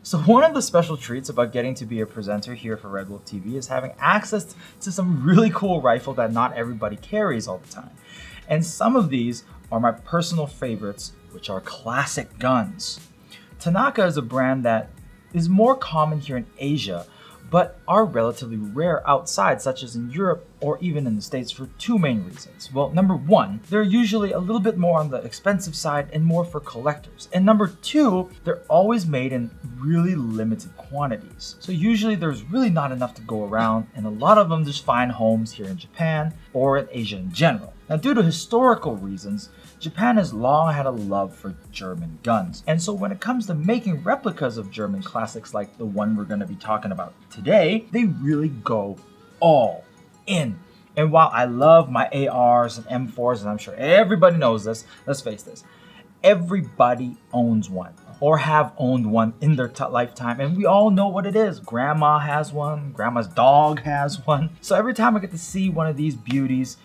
So one of the special treats about getting to be a presenter here for RedWolf TV is having access to some really cool rifle that not everybody carries all the time. And some of these are my personal favorites, which are classic guns. Tanaka is a brand that is more common here in Asia, but are relatively rare outside, such as in Europe or even in the States, for two main reasons. Well, number one, they're usually a little bit more on the expensive side and more for collectors. And number two, they're always made in really limited quantities. So usually there's really not enough to go around, and a lot of them just find homes here in Japan or in Asia in general. Now, due to historical reasons, Japan has long had a love for German guns. And so when it comes to making replicas of German classics like the one we're going to be talking about today, they really go all in. And while I love my ARs and M4s, and I'm sure everybody knows this, let's face this, everybody owns one or have owned one in their lifetime. And we all know what it is. Grandma has one, grandma's dog has one. So every time I get to see one of these beauties,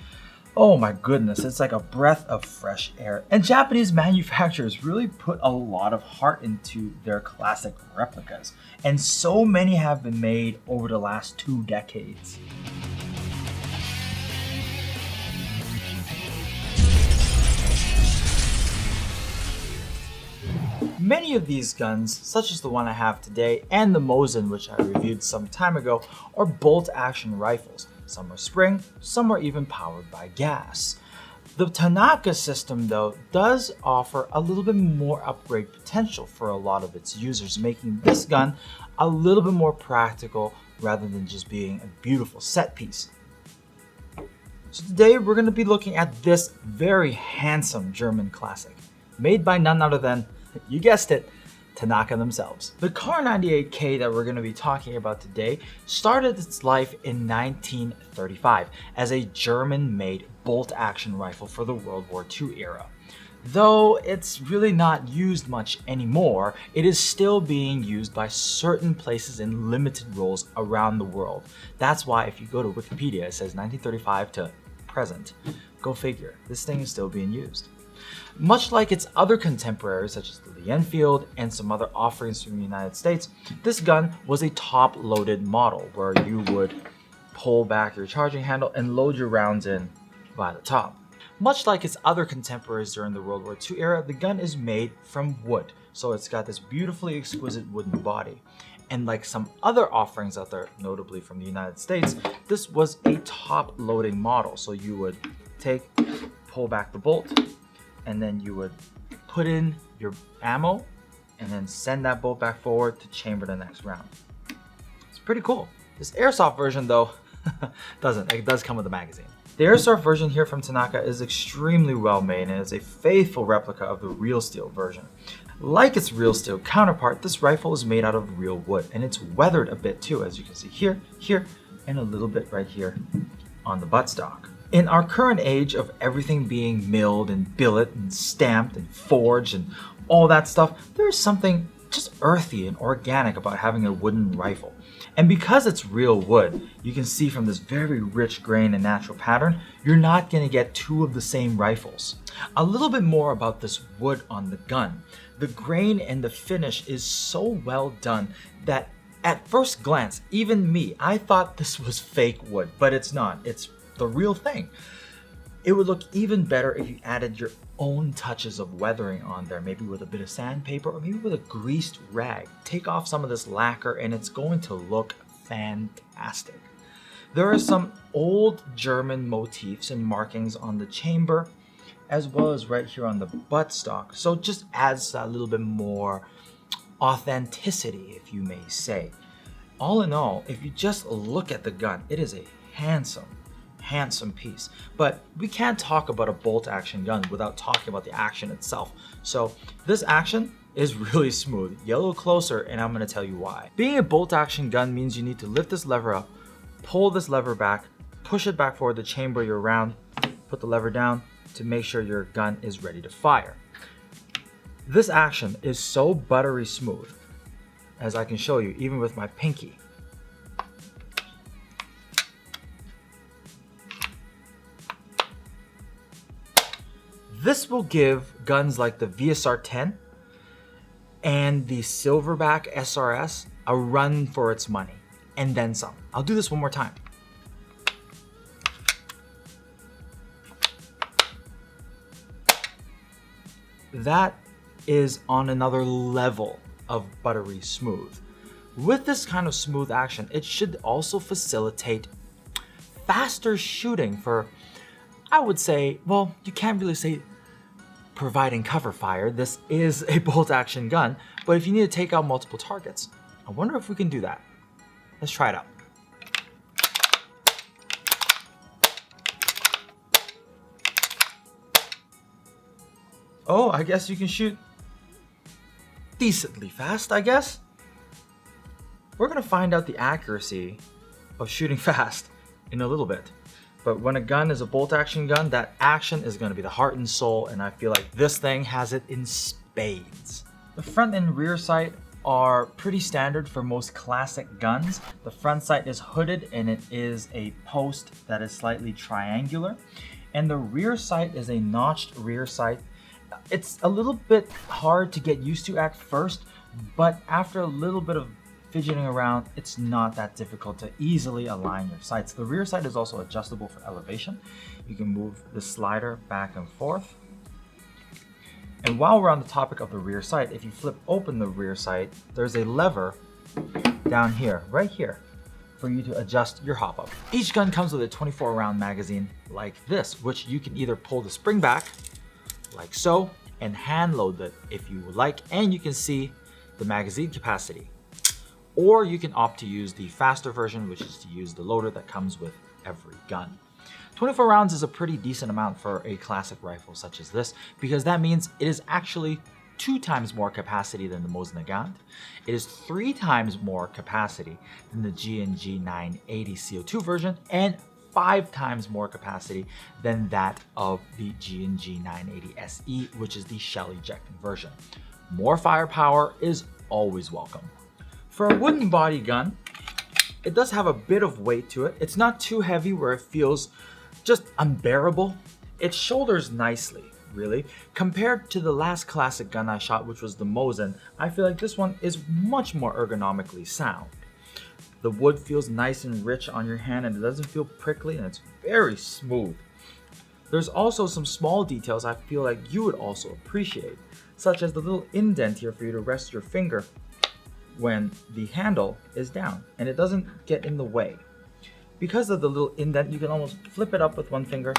oh my goodness, it's like a breath of fresh air. And Japanese manufacturers really put a lot of heart into their classic replicas. And so many have been made over the last 2 decades. Many of these guns, such as the one I have today and the Mauser, which I reviewed some time ago, are bolt-action rifles. Some are spring, some are even powered by gas. The Tanaka system, though, does offer a little bit more upgrade potential for a lot of its users, making this gun a little bit more practical rather than just being a beautiful set piece. So today we're going to be looking at this very handsome German classic, made by none other than, you guessed it, Tanaka themselves. The Kar 98K that we're going to be talking about today started its life in 1935 as a German-made bolt-action rifle for the World War II era. Though it's really not used much anymore, it is still being used by certain places in limited roles around the world. That's why if you go to Wikipedia, it says 1935 to present. Go figure, this thing is still being used. Much like its other contemporaries such as the Lee Enfield and some other offerings from the United States, this gun was a top-loaded model where you would pull back your charging handle and load your rounds in by the top. Much like its other contemporaries during the World War II era, the gun is made from wood, so it's got this beautifully exquisite wooden body. And like some other offerings out there, notably from the United States, this was a top-loading model, so you would pull back the bolt, and then you would put in your ammo and then send that bolt back forward to chamber the next round. It's pretty cool. This airsoft version though, it does come with a magazine. The airsoft version here from Tanaka is extremely well made and is a faithful replica of the real steel version. Like its real steel counterpart, this rifle is made out of real wood and it's weathered a bit too, as you can see here, and a little bit right here on the buttstock. In our current age of everything being milled and billet and stamped and forged and all that stuff, there's something just earthy and organic about having a wooden rifle. And because it's real wood, you can see from this very rich grain and natural pattern, you're not going to get two of the same rifles. A little bit more about this wood on the gun. The grain and the finish is so well done that at first glance, even me, I thought this was fake wood, but it's not. It's the real thing. It would look even better if you added your own touches of weathering on there, maybe with a bit of sandpaper or maybe with a greased rag. Take off some of this lacquer and it's going to look fantastic. There are some old German motifs and markings on the chamber as well as right here on the buttstock, so it just adds a little bit more authenticity, if you may say. All in all, if you just look at the gun, it is a handsome piece. But we can't talk about a bolt action gun without talking about the action itself. So this action is really smooth. Get a little closer and I'm going to tell you why. Being a bolt action gun means you need to lift this lever up, pull this lever back, push it back forward to chamber your round, put the lever down to make sure your gun is ready to fire. This action is so buttery smooth, as I can show you even with my pinky. This will give guns like the VSR-10 and the Silverback SRS a run for its money, and then some. I'll do this one more time. That is on another level of buttery smooth. With this kind of smooth action, it should also facilitate faster shooting for, I would say, well, you can't really say providing cover fire. This is a bolt action gun, but if you need to take out multiple targets, I wonder if we can do that. Let's try it out. Oh, I guess you can shoot decently fast, I guess. We're gonna find out the accuracy of shooting fast in a little bit. But when a gun is a bolt action gun, that action is gonna be the heart and soul, and I feel like this thing has it in spades. The front and rear sight are pretty standard for most classic guns. The front sight is hooded and it is a post that is slightly triangular. And the rear sight is a notched rear sight. It's a little bit hard to get used to at first, but after a little bit of fidgeting around, it's not that difficult to easily align your sights. The rear sight is also adjustable for elevation. You can move the slider back and forth. And while we're on the topic of the rear sight, if you flip open the rear sight, there's a lever down here, right here, for you to adjust your hop up. Each gun comes with a 24 round magazine like this, which you can either pull the spring back like so and hand load it if you would like, and you can see the magazine capacity. Or you can opt to use the faster version, which is to use the loader that comes with every gun. 24 rounds is a pretty decent amount for a classic rifle such as this, because that means it is actually 2 times more capacity than the Mosin Nagant. It is 3 times more capacity than the G&G 980 CO2 version, and 5 times more capacity than that of the G&G 980 SE, which is the shell ejecting version. More firepower is always welcome. For a wooden body gun, it does have a bit of weight to it. It's not too heavy where it feels just unbearable. It shoulders nicely, really. Compared to the last classic gun I shot, which was the Mosin, I feel like this one is much more ergonomically sound. The wood feels nice and rich on your hand, and it doesn't feel prickly, and it's very smooth. There's also some small details I feel like you would also appreciate, such as the little indent here for you to rest your finger when the handle is down, and it doesn't get in the way. Because of the little indent, you can almost flip it up with one finger,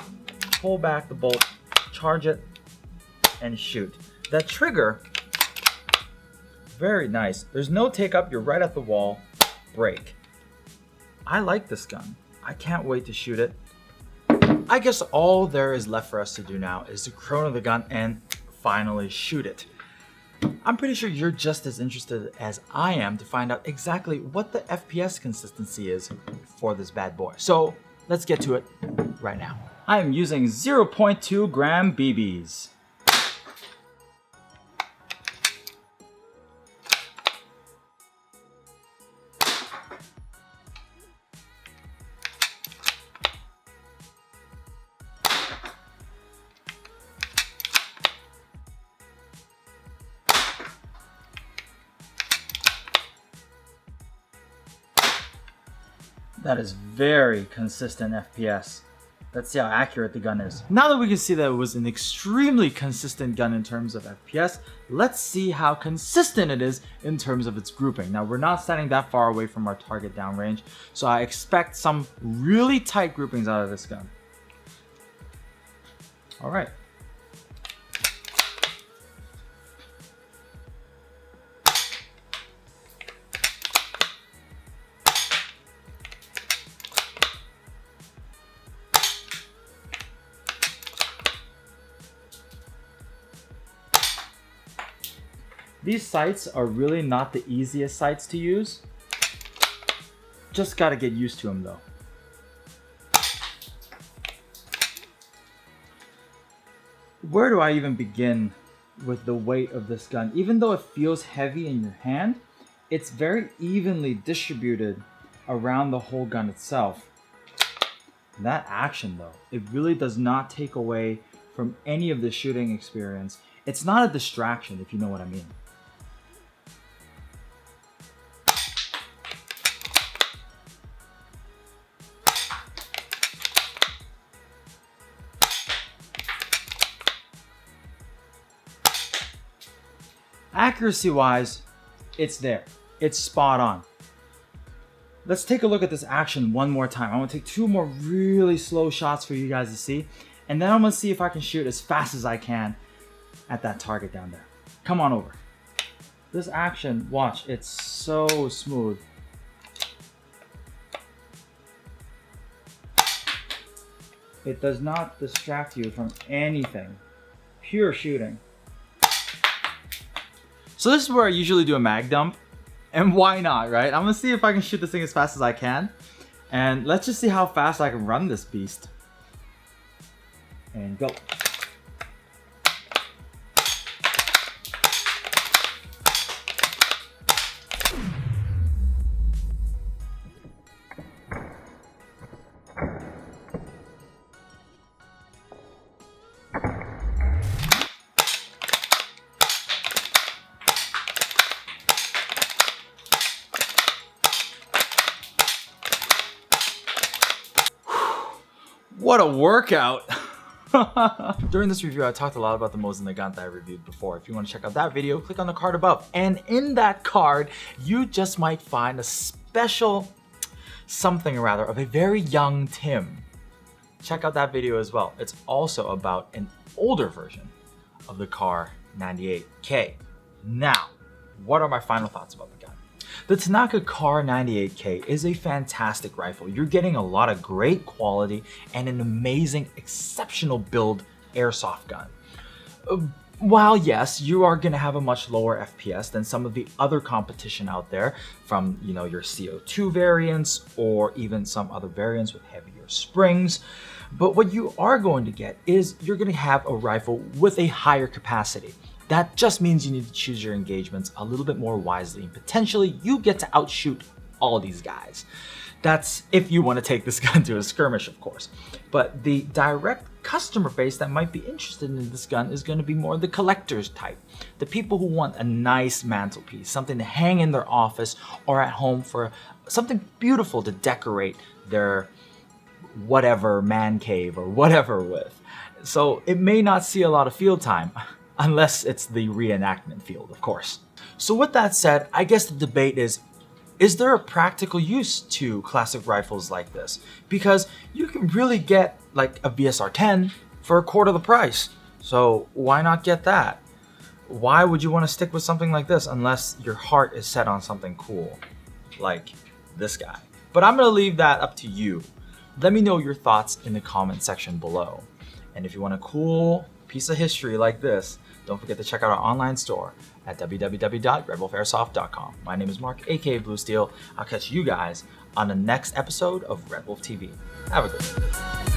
pull back the bolt, charge it, and shoot. That trigger, very nice. There's no take up, you're right at the wall, break. I like this gun. I can't wait to shoot it. I guess all there is left for us to do now is to chrono the gun and finally shoot it. I'm pretty sure you're just as interested as I am to find out exactly what the FPS consistency is for this bad boy. So let's get to it right now. I am using 0.2 gram BBs. That is very consistent FPS. Let's see how accurate the gun is. Now that we can see that it was an extremely consistent gun in terms of FPS, let's see how consistent it is in terms of its grouping. Now we're not standing that far away from our target downrange, so I expect some really tight groupings out of this gun. All right. These sights are really not the easiest sights to use. Just gotta get used to them though. Where do I even begin with the weight of this gun? Even though it feels heavy in your hand, it's very evenly distributed around the whole gun itself. That action though, it really does not take away from any of the shooting experience. It's not a distraction, if you know what I mean. accuracy wise, it's there. It's spot on. Let's take a look at this action one more time. I'm gonna take 2 more really slow shots for you guys to see, and then I'm gonna see if I can shoot as fast as I can at that target down there. Come on over. This action, watch, it's so smooth. It does not distract you from anything. Pure shooting. So this is where I usually do a mag dump. And why not, right? I'm gonna see if I can shoot this thing as fast as I can. And let's just see how fast I can run this beast. And go. What a workout! During this review, I talked a lot about the Mauser gun that I reviewed before. If you want to check out that video, click on the card above. And in that card, you just might find a special something or rather of a very young Tim. Check out that video as well. It's also about an older version of the Kar 98K. Now, what are my final thoughts about the gun? The Tanaka Kar 98K is a fantastic rifle. You're getting a lot of great quality and an amazing, exceptional build airsoft gun. While yes, you are going to have a much lower FPS than some of the other competition out there from, your CO2 variants or even some other variants with heavier springs. But what you are going to get is you're going to have a rifle with a higher capacity. That just means you need to choose your engagements a little bit more wisely, and potentially you get to outshoot all these guys. That's if you want to take this gun to a skirmish, of course. But the direct customer base that might be interested in this gun is going to be more the collectors type. The people who want a nice mantelpiece, something to hang in their office or at home for something beautiful to decorate their whatever man cave or whatever with. So it may not see a lot of field time. Unless it's the reenactment field, of course. So with that said, I guess the debate is there a practical use to classic rifles like this? Because you can really get like a VSR-10 for a quarter the price. So why not get that? Why would you want to stick with something like this unless your heart is set on something cool, like this guy? But I'm gonna leave that up to you. Let me know your thoughts in the comment section below. And if you want a cool piece of history like this, don't forget to check out our online store at www.redwolfairsoft.com. My name is Mark, aka Blue Steel. I'll catch you guys on the next episode of Red Wolf TV. Have a good one.